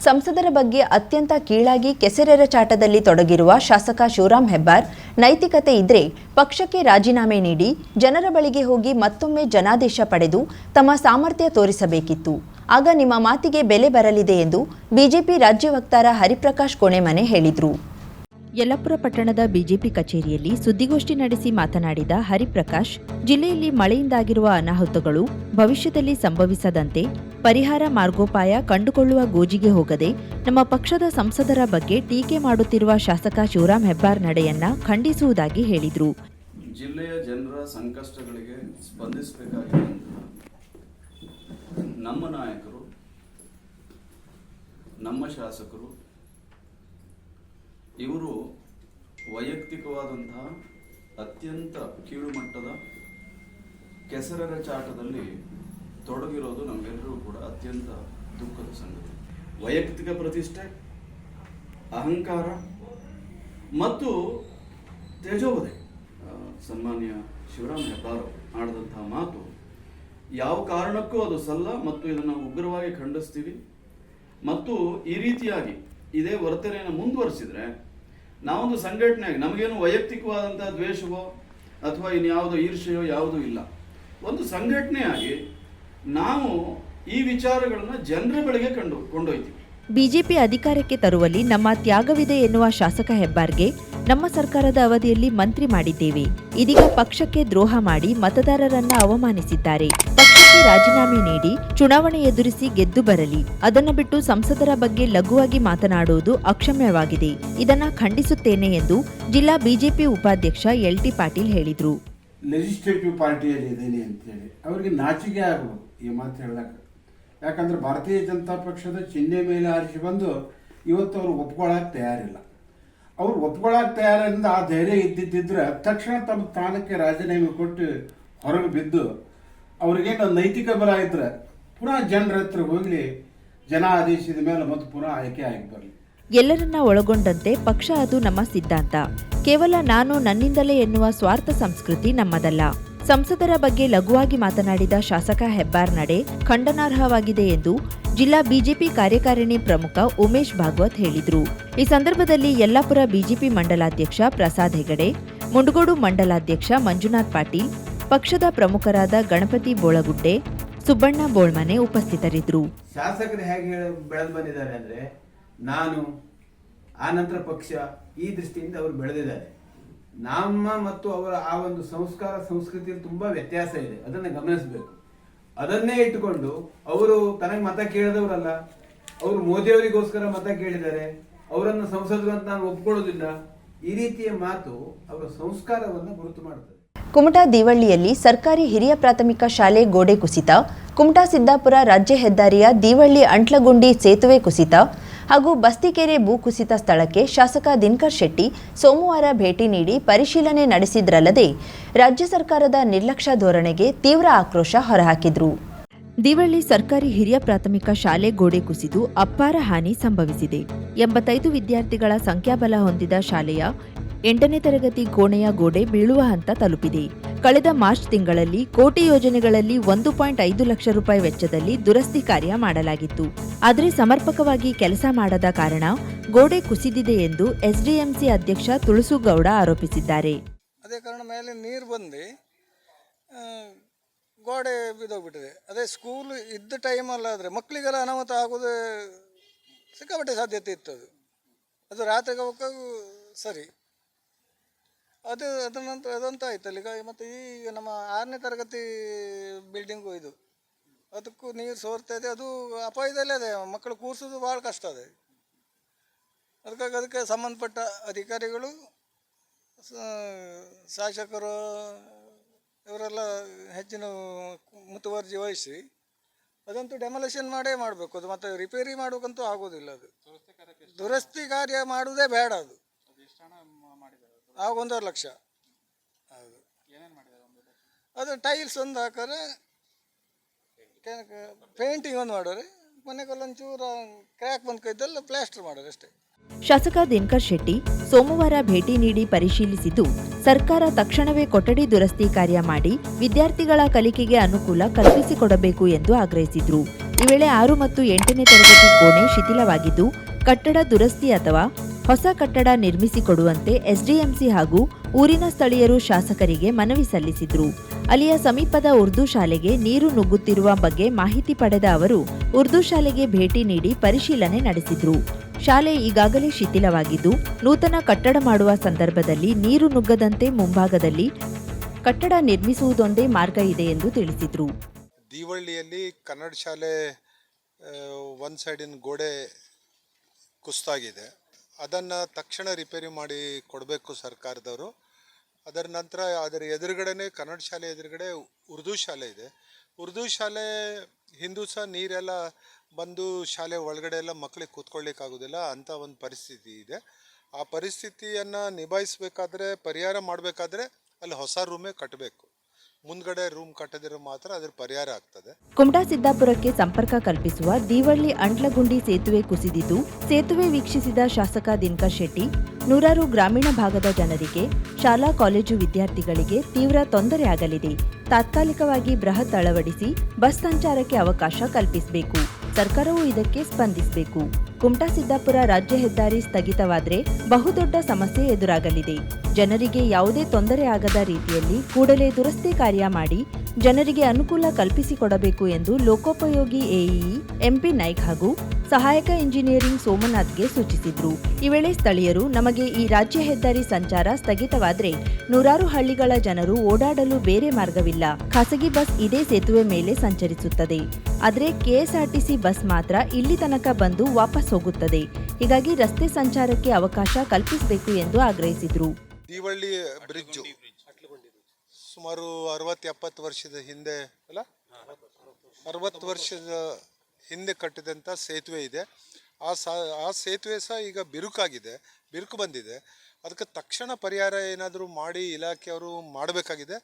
ಸಂಸದರ ಬಗ್ಗೆ ಅತ್ಯಂತ ಕೀಳಾಗಿ ಕೆಸರೆರಚಾಟದಲ್ಲಿ ತೊಡಗಿರುವ ಶಾಸಕ ಶಿವರಾಮ್ ಹೆಬ್ಬಾರ್ ನೈತಿಕತೆ ಇದ್ರೆ ಪಕ್ಷಕ್ಕೆ ರಾಜೀನಾಮೆ ನೀಡಿ ಜನರ ಬಳಿಗೆ ಹೋಗಿ ಮತ್ತೊಮ್ಮೆ ಜನಾದೇಶ ಪಡೆದು ತಮ್ಮ ಸಾಮರ್ಥ್ಯ ತೋರಿಸಬೇಕಿತ್ತು. ಆಗ ನಿಮ್ಮ ಮಾತಿಗೆ ಬೆಲೆ ಬರಲಿದೆ ಎಂದು ಬಿಜೆಪಿ ರಾಜ್ಯ ವಕ್ತಾರ ಹರಿಪ್ರಕಾಶ್ ಕೋಣೆಮನೆ ಹೇಳಿದರು. ಯಲ್ಲಾಪುರ ಪಟ್ಟಣದ ಬಿಜೆಪಿ ಕಚೇರಿಯಲ್ಲಿ ಸುದ್ದಿಗೋಷ್ಠಿ ನಡೆಸಿ ಮಾತನಾಡಿದ ಹರಿಪ್ರಕಾಶ್, ಜಿಲ್ಲೆಯಲ್ಲಿ ಮಳೆಯಿಂದಾಗಿರುವ ಅನಾಹುತಗಳು ಭವಿಷ್ಯದಲ್ಲಿ ಸಂಭವಿಸದಂತೆ ಪರಿಹಾರ ಮಾರ್ಗೋಪಾಯ ಕಂಡುಕೊಳ್ಳುವ ಗೋಜಿಗೆ ಹೋಗದೆ ನಮ್ಮ ಪಕ್ಷದ ಸಂಸದರ ಬಗ್ಗೆ ಟೀಕೆ ಮಾಡುತ್ತಿರುವ ಶಾಸಕ ಶಿವರಾಮ್ ಹೆಬ್ಬಾರ್ ನಡೆಯನ್ನ ಖಂಡಿಸುವುದಾಗಿ ಹೇಳಿದರು. ಜಿಲ್ಲೆಯ ಜನರ ಸಂಕಷ್ಟಗಳಿಗೆ ಸ್ಪಂದಿಸಬೇಕಾಗಿದೆ. ನಮ್ಮ ನಾಯಕರು, ನಮ್ಮ ಶಾಸಕರು ಇವರು ವೈಯಕ್ತಿಕವಾದಂತಹ ಅತ್ಯಂತ ಕೀಳುಮಟ್ಟದ ಕೆಸರೆರಚಾಟದಲ್ಲಿ ತೊಡಗಿರೋದು ನಮಗೆಲ್ಲರೂ ಕೂಡ ಅತ್ಯಂತ ದುಃಖದ ಸಂಗತಿ. ವೈಯಕ್ತಿಕ ಪ್ರತಿಷ್ಠೆ, ಅಹಂಕಾರ ಮತ್ತು ತೇಜೋವಧೆ. ಸನ್ಮಾನ್ಯ ಶಿವರಾಮ್ ಹೆಬ್ಬಾರ್ ಆಡಿದಂತಹ ಮಾತು ಯಾವ ಕಾರಣಕ್ಕೂ ಅದು ಸಲ್ಲ ಮತ್ತು ಇದನ್ನು ಉಗ್ರವಾಗಿ ಖಂಡಿಸ್ತೀವಿ. ಮತ್ತು ಈ ರೀತಿಯಾಗಿ ಇದೇ ವರ್ತನೆಯನ್ನು ಮುಂದುವರಿಸಿದ್ರೆ ನಾವೊಂದು ಸಂಘಟನೆಯಾಗಿ, ನಮಗೇನು ವೈಯಕ್ತಿಕವಾದಂತಹ ದ್ವೇಷವೋ ಅಥವಾ ಇನ್ಯಾವುದೋ ಈರ್ಷೆಯೋ ಯಾವುದೂ ಇಲ್ಲ, ಒಂದು ಸಂಘಟನೆಯಾಗಿ ನಾವು ಈ ವಿಚಾರಗಳನ್ನು ಜನರ ಬಳಿಗೆ ಕೊಂಡೊಯ್ತೀವಿ. ಬಿಜೆಪಿ ಅಧಿಕಾರಕ್ಕೆ ತರುವಲ್ಲಿ ನಮ್ಮ ತ್ಯಾಗವಿದೆ ಎನ್ನುವ ಶಾಸಕ ಹೆಬ್ಬಾರ್ಗೆ ನಮ್ಮ ಸರ್ಕಾರದ ಅವಧಿಯಲ್ಲಿ ಮಂತ್ರಿ ಮಾಡಿದ್ದೇವೆ, ಇದೀಗ ಪಕ್ಷಕ್ಕೆ ದ್ರೋಹ ಮಾಡಿ ಮತದಾರರನ್ನ ಅವಮಾನಿಸಿದ್ದಾರೆ. ಪಕ್ಷಕ್ಕೆ ರಾಜೀನಾಮೆ ನೀಡಿ ಚುನಾವಣೆ ಎದುರಿಸಿ ಗೆದ್ದು ಬರಲಿ. ಅದನ್ನು ಬಿಟ್ಟು ಸಂಸದರ ಬಗ್ಗೆ ಲಘುವಾಗಿ ಮಾತನಾಡುವುದು ಅಕ್ಷಮ್ಯವಾಗಿದೆ. ಇದನ್ನ ಖಂಡಿಸುತ್ತೇನೆ ಎಂದು ಜಿಲ್ಲಾ ಬಿಜೆಪಿ ಉಪಾಧ್ಯಕ್ಷ LT ಪಾಟೀಲ್ ಹೇಳಿದರು. ಲೆಜಿಸ್ಲೇಟಿವ್ ಪಾರ್ಟಿಯಲ್ಲಿ ಇದ್ದೇನೆ ಅಂತೇಳಿ ಅವರಿಗೆ ನಾಚಿಕೆ ಆಗಬಹುದು ಈ ಮಾತು ಹೇಳಕ್ಕೆ. ಯಾಕಂದ್ರೆ ಭಾರತೀಯ ಜನತಾ ಪಕ್ಷದ ಚಿಹ್ನೆ ಮೇಲೆ ಆರಿಸಿ ಬಂದು ಇವತ್ತು ಅವರು ಒಪ್ಕೊಳ್ಳೋಕೆ ತಯಾರಿಲ್ಲ. ಅವ್ರು ಒಪ್ಕೊಳ್ಳೋಕೆ ತಯಾರಿಂದ ಆ ಧೈರ್ಯ ಇದ್ದಿದ್ದಿದ್ರೆ ತಕ್ಷಣ ತಮ್ಮ ಸ್ಥಾನಕ್ಕೆ ರಾಜೀನಾಮೆ ಕೊಟ್ಟು ಹೊರಗೆ ಬಿದ್ದು ಅವ್ರಿಗೇನು ನೈತಿಕ ಬಲ ಇದ್ರೆ ಪುನಃ ಜನರ ಹತ್ರ ಹೋಗಲಿ, ಜನ ಆದೇಶದ ಮೇಲೆ ಮತ್ತೆ ಪುನಃ ಆಯ್ಕೆ ಆಗಿ ಬರಲಿ. ಎಲ್ಲರನ್ನ ಒಳಗೊಂಡಂತೆ ಪಕ್ಷ ಅದು ನಮ್ಮ ಸಿದ್ಧಾಂತ. ಕೇವಲ ನಾನು ನನ್ನಿಂದಲೇ ಎನ್ನುವ ಸ್ವಾರ್ಥ ಸಂಸ್ಕೃತಿ ನಮ್ಮದಲ್ಲ. ಸಂಸದರ ಬಗ್ಗೆ ಲಘುವಾಗಿ ಮಾತನಾಡಿದ ಶಾಸಕ ಹೆಬ್ಬಾರ್ ನಡೆ ಖಂಡನಾರ್ಹವಾಗಿದೆ ಎಂದು ಜಿಲ್ಲಾ ಬಿಜೆಪಿ ಕಾರ್ಯಕಾರಿಣಿ ಪ್ರಮುಖ ಉಮೇಶ್ ಭಾಗವತ್ ಹೇಳಿದರು. ಈ ಸಂದರ್ಭದಲ್ಲಿ ಯಲ್ಲಾಪುರ ಬಿಜೆಪಿ ಮಂಡಲಾಧ್ಯಕ್ಷ ಪ್ರಸಾದ್ ಹೆಗಡೆ, ಮುಂಡಗೋಡು ಮಂಡಲಾಧ್ಯಕ್ಷ ಮಂಜುನಾಥ್ ಪಾಟೀಲ್, ಪಕ್ಷದ ಪ್ರಮುಖರಾದ ಗಣಪತಿ ಬೋಳಗುಡ್ಡೆ, ಸುಬ್ಬಣ್ಣ ಬೋಳ್ಮನೆ ಉಪಸ್ಥಿತರಿದ್ದರು. ಶಾಸಕರು ಹೇಗೆ ಬೆಳೆದು ಬಂದಿದ್ದಾರೆ ಅಂದ್ರೆ, ನಾನು ಆ ನಂತರ ಪಕ್ಷ ಈ ದೃಷ್ಟಿಯಿಂದ ಅವರು ಬೆಳೆದಿದ್ದಾರೆ. ನಮ್ಮ ಮತ್ತು ಅವರ ಆ ಒಂದು ಸಂಸ್ಕಾರ ಸಂಸ್ಕೃತಿಯಲ್ಲಿ ತುಂಬಾ ವ್ಯತ್ಯಾಸ ಇದೆ, ಅದನ್ನು ಗಮನಿಸಬೇಕು. ಅದನ್ನೇ ಇಟ್ಟುಕೊಂಡು ಅವರು ತನಗೆ ಮತ ಕೇಳಿದವರಲ್ಲ, ಅವರು ಮೋದಿಯವರಿಗೋಸ್ಕರ ಮತ ಕೇಳಿದ್ದಾರೆ, ಅವರನ್ನು ಸಂಸದರು ಅಂತ ನಾನು ಒಪ್ಕೊಳ್ಳೋದಿಲ್ಲ, ಈ ರೀತಿಯ ಮಾತು ಅವರ ಸಂಸ್ಕಾರವನ್ನು ಗುರುತು ಮಾಡುತ್ತದೆ. ಕುಮಟಾ ದೀವಳ್ಳಿಯಲ್ಲಿ ಸರ್ಕಾರಿ ಹಿರಿಯ ಪ್ರಾಥಮಿಕ ಶಾಲೆ ಗೋಡೆ ಕುಸಿತ, ಕುಮಟಾ ಸಿದ್ದಾಪುರ ರಾಜ್ಯ ಹೆದ್ದಾರಿಯ ದೀವಳ್ಳಿ ಅಂಟ್ಲಗುಂಡಿ ಸೇತುವೆ ಕುಸಿತ ಹಾಗೂ ಬಸ್ತಿಕೆರೆ ಭೂಕುಸಿತ ಸ್ಥಳಕ್ಕೆ ಶಾಸಕ ದಿನಕರ್ ಶೆಟ್ಟಿ ಸೋಮವಾರ ಭೇಟಿ ನೀಡಿ ಪರಿಶೀಲನೆ ನಡೆಸಿದ್ರಲ್ಲದೆ ರಾಜ್ಯ ಸರ್ಕಾರದ ನಿರ್ಲಕ್ಷ್ಯ ಧೋರಣೆಗೆ ತೀವ್ರ ಆಕ್ರೋಶ ಹೊರಹಾಕಿದ್ರು. ದಿವಳ್ಳಿ ಸರ್ಕಾರಿ ಹಿರಿಯ ಪ್ರಾಥಮಿಕ ಶಾಲೆ ಗೋಡೆ ಕುಸಿದು ಅಪಾರ ಹಾನಿ ಸಂಭವಿಸಿದೆ. 85 ವಿದ್ಯಾರ್ಥಿಗಳ ಸಂಖ್ಯಾಬಲ ಹೊಂದಿದ ಶಾಲೆಯ 8ನೇ ತರಗತಿ ಕೋಣೆಯ ಗೋಡೆ ಬೀಳುವ ಹಂತ ತಲುಪಿದೆ. ಕಳೆದ ಮಾರ್ಚ್ ತಿಂಗಳಲ್ಲಿ ಕೋಟಿ ಯೋಜನೆಗಳಲ್ಲಿ 1.5 ಲಕ್ಷ ರೂಪಾಯಿ ವೆಚ್ಚದಲ್ಲಿ ದುರಸ್ತಿ ಕಾರ್ಯ ಮಾಡಲಾಗಿತ್ತು. ಆದರೆ ಸಮರ್ಪಕವಾಗಿ ಕೆಲಸ ಮಾಡದ ಕಾರಣ ಗೋಡೆ ಕುಸಿದಿದೆ ಎಂದು ಎಸ್ಡಿಎಂಸಿ ಅಧ್ಯಕ್ಷ ತುಳಸುಗೌಡ ಆರೋಪಿಸಿದ್ದಾರೆ. ಅದೇ ಕಾರಣ ಮೇಲೆ ನೀರು ಬಂದು ಗೋಡೆ ಬಿದ್ದೋಗ್ಬಿಟ್ಟಿದೆ. ಅದೇ ಸ್ಕೂಲ್ ಇದ್ದ ಟೈಮಲ್ಲಾದರೆ ಮಕ್ಕಳಿಗೆಲ್ಲ ಅನಾಹುತ ಆಗೋದು ಸಿಕ್ಕಾಪಟ್ಟೆ ಸಾಧ್ಯತೆ ಇತ್ತು. ಅದು ರಾತ್ರಿಗೆ ಹೋಗೋಕ್ಕೂ ಸರಿ. ಅದರ ನಂತರ ಅದಂತ ಆಯ್ತಲ್ಲ. ಈಗ ಮತ್ತು ಈಗ ನಮ್ಮ 6ನೇ ತರಗತಿ ಬಿಲ್ಡಿಂಗು ಇದು, ಅದಕ್ಕೂ ನೀರು ಸೋರ್ತಾ ಇದೆ. ಅದು ಅಪಾಯದಲ್ಲೇ ಇದೆ, ಮಕ್ಕಳು ಕೂರಿಸೋದು ಭಾಳ ಕಷ್ಟ ಇದೆ. ಅದಕ್ಕೆ ಸಂಬಂಧಪಟ್ಟ ಅಧಿಕಾರಿಗಳು, ಶಾಸಕರು ಇವರೆಲ್ಲ ಹೆಚ್ಚಿನ ಮುತುವರ್ಜಿ ವಹಿಸಿ ಅದಂತೂ ಡೆಮೊಲೇಷನ್ ಮಾಡಬೇಕು. ಅದು ಮತ್ತು ರಿಪೇರಿ ಮಾಡೋಕ್ಕಂತೂ ಆಗೋದಿಲ್ಲ. ಅದು ದುರಸ್ತಿ ಕಾರ್ಯ ಮಾಡೋದೇ ಬೇಡ. ಅದು ಆಗ 1.5 ಲಕ್ಷ. ಹೌದು, ಅದು ಟೈಲ್ಸ್ ಒಂದು ಹಾಕೋರೆ, ಪೇಂಟಿಂಗ್ ಒಂದು ಮಾಡೋರೆ, ಮನೆಗಲ್ಲೊಂಚೂರು ಕ್ರ್ಯಾಕ್ ಬಂದ್ಕೈದೆಲ್ಲ ಪ್ಲಾಸ್ಟರ್ ಮಾಡೋರು ಅಷ್ಟೇ. ಶಾಸಕ ದಿನಕರ್ ಶೆಟ್ಟಿ ಸೋಮವಾರ ಭೇಟಿ ನೀಡಿ ಪರಿಶೀಲಿಸಿದ್ದು, ಸರ್ಕಾರ ತಕ್ಷಣವೇ ಕೊಠಡಿ ದುರಸ್ತಿ ಕಾರ್ಯ ಮಾಡಿ ವಿದ್ಯಾರ್ಥಿಗಳ ಕಲಿಕೆಗೆ ಅನುಕೂಲ ಕಲ್ಪಿಸಿಕೊಡಬೇಕು ಎಂದು ಆಗ್ರಹಿಸಿದರು. ಈ ವೇಳೆ 6 ಮತ್ತು 8ನೇ ತರಗತಿ ಕೋಣೆ ಶಿಥಿಲವಾಗಿದ್ದು ಕಟ್ಟಡ ದುರಸ್ತಿ ಅಥವಾ ಹೊಸ ಕಟ್ಟಡ ನಿರ್ಮಿಸಿಕೊಡುವಂತೆ ಎಸ್ಡಿಎಂಸಿ ಹಾಗೂ ಊರಿನ ಸ್ಥಳೀಯರು ಶಾಸಕರಿಗೆ ಮನವಿ ಸಲ್ಲಿಸಿದ್ರು. ಅಲ್ಲಿಯ ಸಮೀಪದ ಉರ್ದು ಶಾಲೆಗೆ ನೀರು ನುಗ್ಗುತ್ತಿರುವ ಬಗ್ಗೆ ಮಾಹಿತಿ ಪಡೆದ ಅವರು ಉರ್ದು ಶಾಲೆಗೆ ಭೇಟಿ ನೀಡಿ ಪರಿಶೀಲನೆ ನಡೆಸಿದ್ರು. ಶಾಲೆ ಈಗಾಗಲೇ ಶಿಥಿಲವಾಗಿದ್ದು ನೂತನ ಕಟ್ಟಡ ಮಾಡುವ ಸಂದರ್ಭದಲ್ಲಿ ನೀರು ನುಗ್ಗದಂತೆ ಮುಂಭಾಗದಲ್ಲಿ ಕಟ್ಟಡ ನಿರ್ಮಿಸುವುದೊಂದೇ ಮಾರ್ಗ ಇದೆ ಎಂದು ತಿಳಿಸಿದ್ರು. ದೀವಳ್ಳಿಯಲ್ಲಿ ಕನ್ನಡ ಶಾಲೆ ಒಂದು ಸೈಡಿನ ಗೋಡೆ ಕುಸಿತಾಗಿದೆ. ಅದನ್ನು ತಕ್ಷಣ ರಿಪೇರಿ ಮಾಡಿ ಕೊಡಬೇಕು ಸರ್ಕಾರದವರು. ಅದರ ನಂತರ ಅದರ ಎದುರುಗಡೆನೇ ಕನ್ನಡ ಶಾಲೆ ಎದುರುಗಡೆ ಉರ್ದು ಶಾಲೆ ಇದೆ. ಉರ್ದು ಶಾಲೆ ಹಿಂದೂ ಸಹ ನೀರೆಲ್ಲ ಬಂದು ಶಾಲೆ ಒಳಗಡೆ ಎಲ್ಲ ಮಕ್ಕಳಿಗೆ ಕೂತ್ಕೊಳ್ಳಿಕ್ಕಾಗೋದಿಲ್ಲ ಅಂಥ ಒಂದು ಪರಿಸ್ಥಿತಿ ಇದೆ. ಆ ಪರಿಸ್ಥಿತಿಯನ್ನು ನಿಭಾಯಿಸಬೇಕಾದ್ರೆ ಪರಿಹಾರ ಮಾಡಬೇಕಾದ್ರೆ ಅಲ್ಲಿ ಹೊಸ ರೂಮೇ ಕಟ್ಟಬೇಕು. ಮುಂದ್ಗಡೆ ರೂಮ್ ಕಟ್ಟದಿರೋ ಮಾತ್ರ ಅದರ ಪರಿಹಾರ ಆಗ್ತದೆ. ಕುಮಟಾ ಸಿದ್ದಾಪುರಕ್ಕೆ ಸಂಪರ್ಕ ಕಲ್ಪಿಸುವ ದೀವಳ್ಳಿ ಅಂಟ್ಲಗುಂಡಿ ಸೇತುವೆ ಕುಸಿದಿದ್ದು ಸೇತುವೆ ವೀಕ್ಷಿಸಿದ ಶಾಸಕ ದಿನಕರ್ ಶೆಟ್ಟಿ ನೂರಾರು ಗ್ರಾಮೀಣ ಭಾಗದ ಜನರಿಗೆ ಶಾಲಾ ಕಾಲೇಜು ವಿದ್ಯಾರ್ಥಿಗಳಿಗೆ ತೀವ್ರ ತೊಂದರೆಯಾಗಲಿದೆ. ತಾತ್ಕಾಲಿಕವಾಗಿ ಬೃಹತ್ ಅಳವಡಿಸಿ ಬಸ್ ಸಂಚಾರಕ್ಕೆ ಅವಕಾಶ ಕಲ್ಪಿಸಬೇಕು. ಸರ್ಕಾರವು ಇದಕ್ಕೆ ಸ್ಪಂದಿಸಬೇಕು. ಕುಮಟಾ ಸಿದ್ದಾಪುರ ರಾಜ್ಯ ಹೆದ್ದಾರಿ ಸ್ಥಗಿತವಾದರೆ ಬಹುದೊಡ್ಡ ಸಮಸ್ಯೆ ಎದುರಾಗಲಿದೆ. ಜನರಿಗೆ ಯಾವುದೇ ತೊಂದರೆ ಆಗದ ರೀತಿಯಲ್ಲಿ ಕೂಡಲೇ ದುರಸ್ತಿ ಕಾರ್ಯ ಮಾಡಿ ಜನರಿಗೆ ಅನುಕೂಲ ಕಲ್ಪಿಸಿಕೊಡಬೇಕು ಎಂದು ಲೋಕೋಪಯೋಗಿ ಎಇಇ ಎಂಪಿ ನಾಯ್ಕ್ ಹಾಗೂ ಸಹಾಯಕ ಇಂಜಿನಿಯರಿಂಗ್ ಸೋಮನಾಥ್ಗೆ ಸೂಚಿಸಿದ್ರು. ಈ ವೇಳೆ ಸ್ಥಳೀಯರು ನಮಗೆ ಈ ರಾಜ್ಯ ಹೆದ್ದಾರಿ ಸಂಚಾರ ಸ್ಥಗಿತವಾದರೆ ನೂರಾರು ಹಳ್ಳಿಗಳ ಜನರು ಓಡಾಡಲು ಬೇರೆ ಮಾರ್ಗವಿಲ್ಲ. ಖಾಸಗಿ ಬಸ್ ಇದೇ ಸೇತುವೆ ಮೇಲೆ ಸಂಚರಿಸುತ್ತದೆ. ಆದರೆ ಕೆಎಸ್ಆರ್ಟಿಸಿ ಬಸ್ ಮಾತ್ರ ಇಲ್ಲಿ ತನಕ ಬಂದು ವಾಪಸ್ ಹೋಗುತ್ತದೆ. ಹೀಗಾಗಿ ರಸ್ತೆ ಸಂಚಾರಕ್ಕೆ ಅವಕಾಶ ಕಲ್ಪಿಸಬೇಕು ಎಂದು ಆಗ್ರಹಿಸಿದ್ರು. ದೀವಳ್ಳಿ ಬ್ರಿಡ್ಜು ಸುಮಾರು 60-70 ವರ್ಷದ ಹಿಂದೆ ಅಲ್ಲ 60 ವರ್ಷದ ಹಿಂದೆ ಕಟ್ಟಿದಂಥ ಸೇತುವೆ ಇದೆ. ಆ ಸೇತುವೆ ಸಹ ಈಗ ಬಿರುಕು ಬಂದಿದೆ. ಅದಕ್ಕೆ ತಕ್ಷಣ ಪರಿಹಾರ ಏನಾದರೂ ಮಾಡಿ ಇಲಾಖೆಯವರು ಮಾಡಬೇಕಾಗಿದೆ.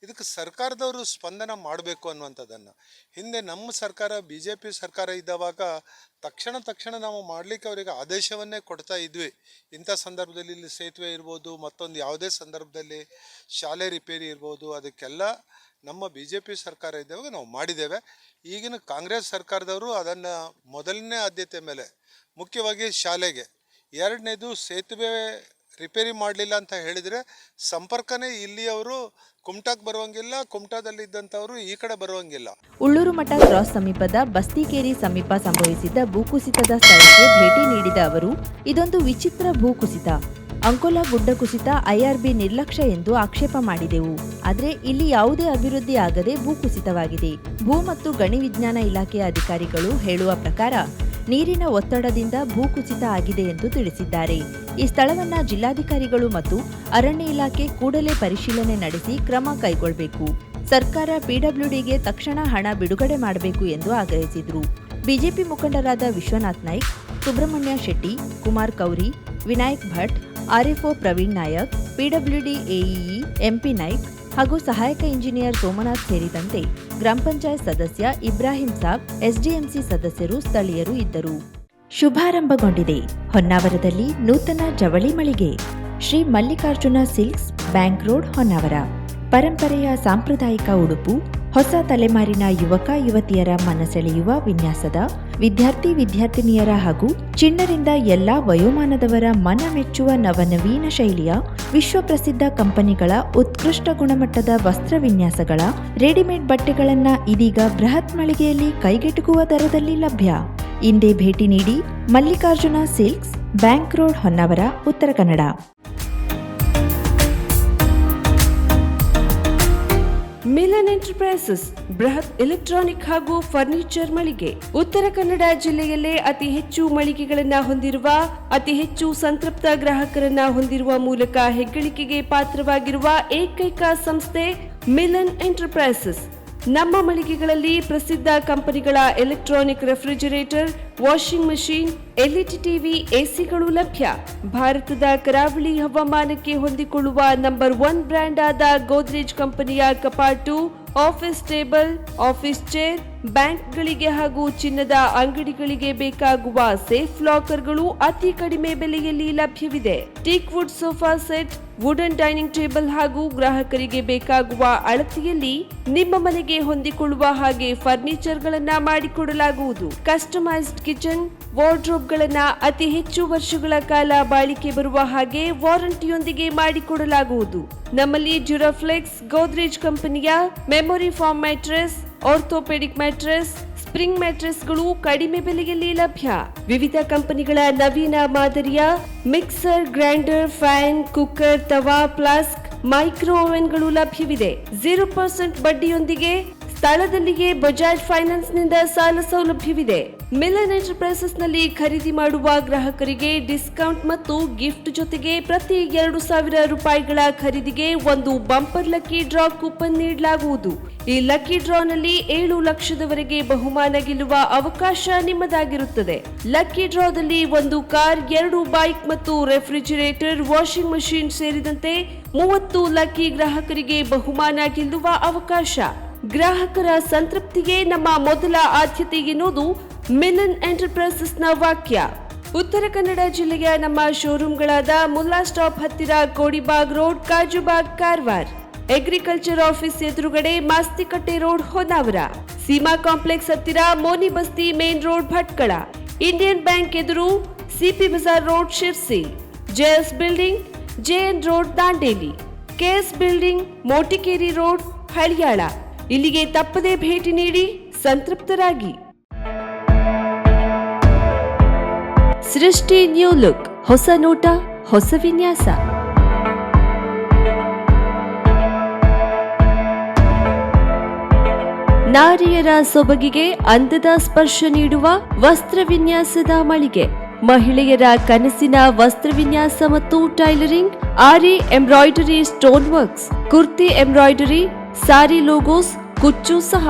ಇದಕ್ಕೆ ಸರ್ಕಾರದವರು ಸ್ಪಂದನ ಮಾಡಬೇಕು ಅನ್ನುವಂಥದ್ದನ್ನು. ಹಿಂದೆ ನಮ್ಮ ಸರ್ಕಾರ BJP ಸರ್ಕಾರ ಇದ್ದವಾಗ ತಕ್ಷಣ ನಾವು ಮಾಡಲಿಕ್ಕೆ ಅವರಿಗೆ ಆದೇಶವನ್ನೇ ಕೊಡ್ತಾ ಇದ್ವಿ. ಇಂಥ ಸಂದರ್ಭದಲ್ಲಿ ಇಲ್ಲಿ ಸೇತುವೆ ಇರ್ಬೋದು, ಮತ್ತೊಂದು ಯಾವುದೇ ಸಂದರ್ಭದಲ್ಲಿ ಶಾಲೆ ರಿಪೇರಿ ಇರ್ಬೋದು, ಅದಕ್ಕೆಲ್ಲ ನಮ್ಮ BJP ಸರ್ಕಾರ ಇದ್ದಾಗ ನಾವು ಮಾಡಿದ್ದೇವೆ. ಈಗಿನ ಕಾಂಗ್ರೆಸ್ ಸರ್ಕಾರದವರು ಅದನ್ನು ಮೊದಲನೇ ಆದ್ಯತೆ ಮೇಲೆ ಮುಖ್ಯವಾಗಿ ಶಾಲೆಗೆ, ಎರಡನೇದು ಸೇತುವೆ ರಿಪೇರಿ ಮಾಡಲಿಲ್ಲ ಅಂತ ಹೇಳಿದರೆ ಸಂಪರ್ಕನೇ ಇಲ್ಲಿಯವರು ಕುಮಟಾಕ್ಕೆ ಬರುವಂಗಿಲ್ಲ, ಕುಮಟಾದಲ್ಲಿದ್ದಂಥವರು ಈ ಕಡೆ ಬರುವಂಗಿಲ್ಲ. ಉಳ್ಳೂರು ಮಠ ಕ್ರಾಸ್ ಸಮೀಪದ ಬಸ್ತಿಕೇರಿ ಸಮೀಪ ಸಂಭವಿಸಿದ್ದ ಭೂಕುಸಿತದ ಸ್ಥಳಕ್ಕೆ ಭೇಟಿ ನೀಡಿದ ಅವರು ಇದೊಂದು ವಿಚಿತ್ರ ಭೂಕುಸಿತ, ಅಂಕೋಲಾ ಗುಡ್ಡ ಕುಸಿತ IRB ನಿರ್ಲಕ್ಷ್ಯ ಎಂದು ಆಕ್ಷೇಪ ಮಾಡಿದೆವು. ಆದರೆ ಇಲ್ಲಿ ಯಾವುದೇ ಅಭಿವೃದ್ಧಿ ಆಗದೆ ಭೂಕುಸಿತವಾಗಿದೆ. ಭೂ ಮತ್ತು ಗಣಿ ವಿಜ್ಞಾನ ಇಲಾಖೆಯ ಅಧಿಕಾರಿಗಳು ಹೇಳುವ ಪ್ರಕಾರ ನೀರಿನ ಒತ್ತಡದಿಂದ ಭೂಕುಸಿತ ಆಗಿದೆ ಎಂದು ತಿಳಿಸಿದ್ದಾರೆ. ಈ ಸ್ಥಳವನ್ನ ಜಿಲ್ಲಾಧಿಕಾರಿಗಳು ಮತ್ತು ಅರಣ್ಯ ಇಲಾಖೆ ಕೂಡಲೇ ಪರಿಶೀಲನೆ ನಡೆಸಿ ಕ್ರಮ ಕೈಗೊಳ್ಳಬೇಕು. ಸರ್ಕಾರ PWDಗೆ ತಕ್ಷಣ ಹಣ ಬಿಡುಗಡೆ ಮಾಡಬೇಕು ಎಂದು ಆಗ್ರಹಿಸಿದರು. ಬಿಜೆಪಿ ಮುಖಂಡರಾದ Vishwanath Naik, Subrahmanya Shetty, Kumar ಕೌರಿ, Vinayak Bhat, RFO Praveen Nayak, PWD AEE MP Naik ಹಾಗೂ ಸಹಾಯಕ ಇಂಜಿನಿಯರ್ ಸೋಮನಾಥ್ ಸೇರಿದಂತೆ ಗ್ರಾಮ ಪಂಚಾಯತ್ ಸದಸ್ಯ ಇಬ್ರಾಹಿಂ ಸಾಬ್, SDMC ಸದಸ್ಯರು, ಸ್ಥಳೀಯರು ಇದ್ದರು. ಶುಭಾರಂಭಗೊಂಡಿದೆ ಹೊನ್ನಾವರದಲ್ಲಿ ನೂತನ ಜವಳಿ ಮಳಿಗೆ Shri Mallikarjuna silks, bank road, Honnavara. ಪರಂಪರೆಯ ಸಾಂಪ್ರದಾಯಿಕ ಉಡುಪು, ಹೊಸ ತಲೆಮಾರಿನ ಯುವಕ ಯುವತಿಯರ ಮನಸೆಳೆಯುವ ವಿನ್ಯಾಸದ, ವಿದ್ಯಾರ್ಥಿನಿಯರ ಹಾಗೂ ಚಿಣ್ಣರಿಂದ ಎಲ್ಲಾ ವಯೋಮಾನದವರ ಮನ ಮೆಚ್ಚುವ ನವನವೀನ ಶೈಲಿಯ ವಿಶ್ವಪ್ರಸಿದ್ಧ ಕಂಪನಿಗಳ ಉತ್ಕೃಷ್ಟ ಗುಣಮಟ್ಟದ ವಸ್ತ್ರ ವಿನ್ಯಾಸಗಳ ರೆಡಿಮೇಡ್ ಬಟ್ಟೆಗಳನ್ನ ಇದೀಗ ಬೃಹತ್ ಮಳಿಗೆಯಲ್ಲಿ ಕೈಗೆಟುಕುವ ದರದಲ್ಲಿ ಲಭ್ಯ. ಇಂದೇ ಭೇಟಿ ನೀಡಿ Mallikarjuna silks, bank road, Honnavara, Uttara Kannada. Milan enterprises ಬೃಹತ್ ಎಲೆಕ್ಟ್ರಾನಿಕ್ ಹಾಗೂ ಫರ್ನಿಚರ್ ಮಳಿಗೆ. ಉತ್ತರ ಕನ್ನಡ ಜಿಲ್ಲೆಯಲ್ಲೇ ಅತಿ ಹೆಚ್ಚು ಮಳಿಗೆಗಳನ್ನು ಹೊಂದಿರುವ, ಅತಿ ಹೆಚ್ಚು ಸಂತೃಪ್ತ ಗ್ರಾಹಕರನ್ನ ಹೊಂದಿರುವ ಮೂಲಕ ಹೆಗ್ಗಳಿಕೆಗೆ ಪಾತ್ರವಾಗಿರುವ ಏಕೈಕ ಸಂಸ್ಥೆ ಮಿಲನ್ ಎಂಟರ್ಪ್ರೈಸಸ್. ನಮ್ಮ ಮಳಿಗೆಗಳಲ್ಲಿ ಪ್ರಸಿದ್ಧ ಕಂಪನಿಗಳ electronic refrigerator, washing machine, LED TV, ACಗಳು ಲಭ್ಯ. ಭಾರತದ ಕರಾವಳಿ ಹವಾಮಾನಕ್ಕೆ ಹೊಂದಿಕೊಳ್ಳುವ ನಂಬರ್ 1 ಬ್ರ್ಯಾಂಡ್ ಆದ ಗೋದ್ರೇಜ್ ಕಂಪನಿಯ ಕಪಾಟು, ಆಫೀಸ್ ಟೇಬಲ್, ಆಫೀಸ್ ಚೇರ್, ಬ್ಯಾಂಕ್ಗಳಿಗೆ ಹಾಗೂ ಚಿನ್ನದ ಅಂಗಡಿಗಳಿಗೆ ಬೇಕಾಗುವ ಸೇಫ್ ಲಾಕರ್ಗಳು ಅತಿ ಕಡಿಮೆ ಬೆಲೆಯಲ್ಲಿ ಲಭ್ಯವಿದೆ. Teak wood sofa set, wooden dining table ಹಾಗೂ ಗ್ರಾಹಕರಿಗೆ ಬೇಕಾಗುವ ಅಳತೆಯಲ್ಲಿ ನಿಮ್ಮ ಮನೆಗೆ ಹೊಂದಿಕೊಳ್ಳುವ ಹಾಗೆ ಫರ್ನಿಚರ್ಗಳನ್ನ ಮಾಡಿಕೊಡಲಾಗುವುದು. ಕಸ್ಟಮೈಸ್ಡ್ ಕಿಚನ್, ವಾರ್ಡ್ರೋಬ್ಗಳನ್ನ ಅತಿ ಹೆಚ್ಚು ವರ್ಷಗಳ ಕಾಲ ಬಾಳಿಕೆ ಬರುವ ಹಾಗೆ ವಾರಂಟಿಯೊಂದಿಗೆ ಮಾಡಿಕೊಡಲಾಗುವುದು. ನಮ್ಮಲ್ಲಿ ಡ್ಯೂರಾಫ್ಲೆಕ್ಸ್, ಗೋದ್ರೇಜ್ ಕಂಪನಿಯ memory foam mattress, orthopedic mattress, spring ಮ್ಯಾಟ್ರೆಸ್ಗಳು ಕಡಿಮೆ ಬೆಲೆಯಲ್ಲಿ ಲಭ್ಯ. ವಿವಿಧ ಕಂಪನಿಗಳ ನವೀನ ಮಾದರಿಯ ಮಿಕ್ಸರ್, ಗ್ರೈಂಡರ್, ಫ್ಯಾನ್, ಕುಕ್ಕರ್, ತವಾ, ಫ್ಲಾಸ್ಕ್, ಮೈಕ್ರೋ ಓವೆನ್ಗಳು ಲಭ್ಯವಿದೆ. 0% ಬಡ್ಡಿಯೊಂದಿಗೆ ಸ್ಥಳದಲ್ಲಿಯೇ ಬಜಾಜ್ ಫೈನಾನ್ಸ್ ನಿಂದ ಸಾಲ ಸೌಲಭ್ಯವಿದೆ. ಮಿಲನ್ ಎಂಟರ್ಪ್ರೈಸಸ್ ನಲ್ಲಿ ಖರೀದಿ ಮಾಡುವ ಗ್ರಾಹಕರಿಗೆ ಡಿಸ್ಕೌಂಟ್ ಮತ್ತು ಗಿಫ್ಟ್ ಜೊತೆಗೆ ಪ್ರತಿ 2,000 ರೂಪಾಯಿಗಳ ಖರೀದಿಗೆ ಒಂದು ಬಂಪರ್ ಲಕ್ಕಿ ಡ್ರಾ ಕೂಪನ್ ನೀಡಲಾಗುವುದು. ಈ ಲಕ್ಕಿ ಡ್ರಾನಲ್ಲಿ 7 ಲಕ್ಷದವರೆಗೆ ಬಹುಮಾನ ಗೆಲ್ಲುವ ಅವಕಾಶ ನಿಮ್ಮದಾಗಿರುತ್ತದೆ. ಲಕ್ಕಿ ಡ್ರಾದಲ್ಲಿ 1 ಕಾರ್, 2 ಬೈಕ್ ಮತ್ತು ರೆಫ್ರಿಜಿರೇಟರ್, ವಾಷಿಂಗ್ ಮಷಿನ್ ಸೇರಿದಂತೆ 30 ಲಕ್ಕಿ ಗ್ರಾಹಕರಿಗೆ ಬಹುಮಾನ ಗೆಲ್ಲುವ ಅವಕಾಶ. ಗ್ರಾಹಕರ ಸಂತೃಪ್ತಿಗೆ ನಮ್ಮ ಮೊದಲ ಆದ್ಯತೆ ಎನ್ನುವುದು ಮಿಲನ್ ಎಂಟರ್ಪ್ರೈಸಸ್ನ ವಾಕ್ಯ. ಉತ್ತರ ಕನ್ನಡ ಜಿಲ್ಲೆಯ ನಮ್ಮ ಶೋರೂಮ್ಗಳಾದ ಮುಲ್ಲಾ ಸ್ಟಾಪ್ ಹತ್ತಿರ Kodibag road, Kajubag, Karwar, agriculture office ಎದುರುಗಡೆ ಮಾಸ್ತಿಕಟ್ಟೆ ರೋಡ್, ಹೊನ್ನಾವರ, ಸೀಮಾ ಕಾಂಪ್ಲೆಕ್ಸ್ ಹತ್ತಿರ Moni Basti main road, Bhatkal, Indian bank ಎದುರು CP Bazaar road, Sirsi, JS building, JN road, Dandeli, KS building, Motikeri road, Haliyal. ಇಲ್ಲಿಗೆ ತಪ್ಪದೇ ಭೇಟಿ ನೀಡಿ ಸಂತೃಪ್ತರಾಗಿ. ಸೃಷ್ಟಿ ನ್ಯೂ ಲುಕ್, ಹೊಸ ನೋಟ, ಹೊಸ ವಿನ್ಯಾಸ. ನಾರಿಯರ ಸೊಬಗಿಗೆ ಅಂದದ ಸ್ಪರ್ಶ ನೀಡುವ ವಸ್ತ್ರ ವಿನ್ಯಾಸದ ಮಳಿಗೆ. ಮಹಿಳೆಯರ ಕನಸಿನ ವಸ್ತ್ರ ವಿನ್ಯಾಸ ಮತ್ತು tailoring, aari embroidery, stone works, kurti embroidery, sari logos, ಕುಚ್ಚು ಸಹ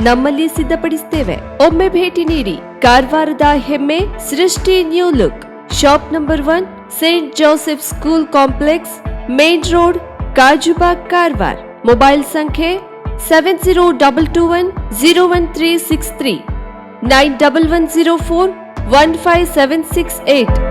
ನಮ್ಮಲ್ಲಿ ಸಿದ್ಧಪಡಿಸುತ್ತೇವೆ. ಒಮ್ಮೆ ಭೇಟಿ ನೀಡಿ. ಕಾರವಾರದ ಹೆಮ್ಮೆ ಸೃಷ್ಟಿ new look. Shop number 1, Saint Joseph school complex, main road, Kajubag, Karwar. Mobile ಸಂಖ್ಯೆ 7022101363, 9110415768.